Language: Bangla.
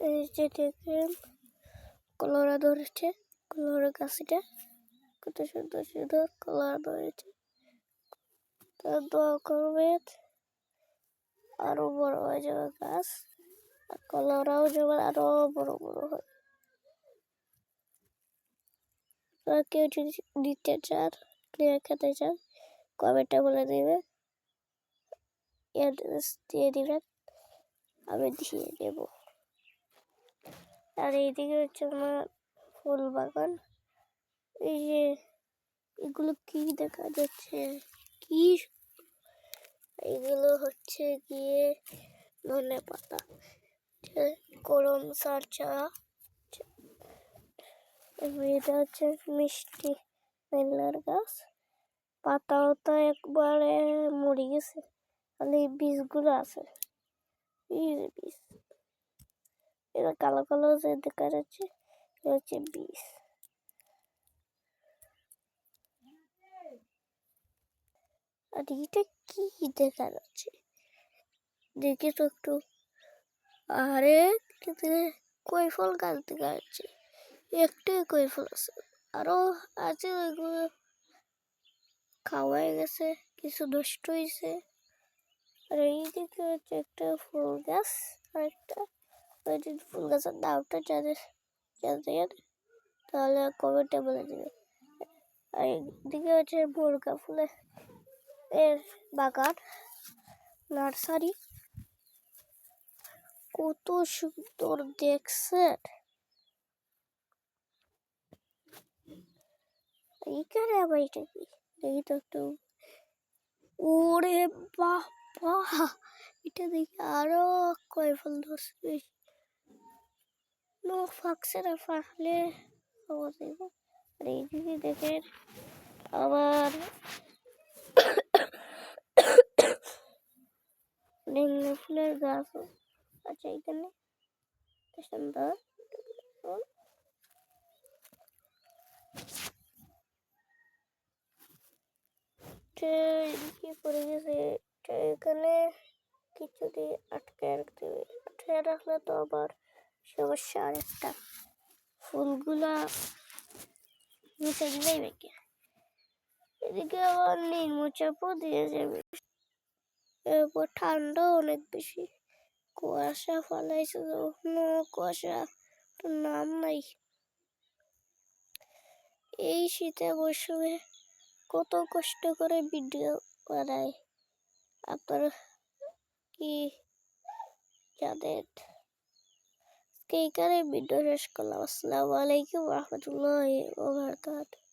এই যে দেখেন কলোরা ধরেছে, কলোরা গাছটা কত সুন্দর সুন্দর কলোরা ধরেছে। তো দোয়া করবেন আরো বড় হয়ে যাবে গাছ, আর কলোরাও যেমন আরো বড় বড় হয়। কেউ যদি নিতে চান, নিয়ে খেতে চান, কমেন্টে বলে দিবেন, অ্যাড্রেস দিয়ে দিবেন, আমি দিয়ে দেব। আর এইদিকে হচ্ছে আমার ফুল বাগান। এই যে এগুলো কি দেখা যাচ্ছে, কি এগুলো হচ্ছে গিয়ে ধনে পাতা, করম সারচা। এটা হচ্ছে মিষ্টি মেলার গাছ, পাতাও তো একবারে মরে গেছে, খালি বীজগুলো আছে। এই যে বীজ, এটা কালো কালো যে দেখা যাচ্ছে, এটা হচ্ছে বীজ। আর এটা কি দেখা যাচ্ছে দেখি তো একটু। আরে কই ফল গাছ দেখা যাচ্ছে, একটাই কই ফল আছে, আরো আছে ওইগুলো খাওয়া গেছে, কিছু নষ্ট হয়েছে। আর এইদিকে হচ্ছে একটা ফুল গাছ, আর একটা ওই ফুল গাছের নামটা জানেন তাহলে কমেন্টে বলে দিবে। আর এইদিকে হচ্ছে মুরগা ফুলের এর বাগান, নার্সারি, কত সুন্দর দেখছেন। এইখানে আবার এটা কি দেখি তো একটু। ওরে বাহ বাহ, এটা দেখি আরো কয় ফুল ধরছে, মুখ ফাঁকছে না, ফাঁকলে দেব। আর এইদিকে দেখেন আবার ডেঙ্গু ফুলের গাছ আছে এখানে, সুন্দর। এদিকে পড়ে গেছে, এখানে কিছু দিয়ে আটকে রাখতে হবে, আটকে রাখলে তো আবার সমস্যা। আর একটা ফুলগুলা নিচে দিলেই বেঁকে, এদিকে আবার নিম্ন চাপও দিয়ে যাবে। এরপর ঠান্ডাও অনেক বেশি, কুয়াশা ফলাইছে, কুয়াশা নাম নাই। এই শীতে মৌসুমে কত কষ্ট করে ভিডিও বানায়, আপনারা কি জানেন? এইখানে ভিডিও শেষ করলাম। আসসালামু আলাইকুম রহমতুল্লাহি ওয়া বারাকাতুহু।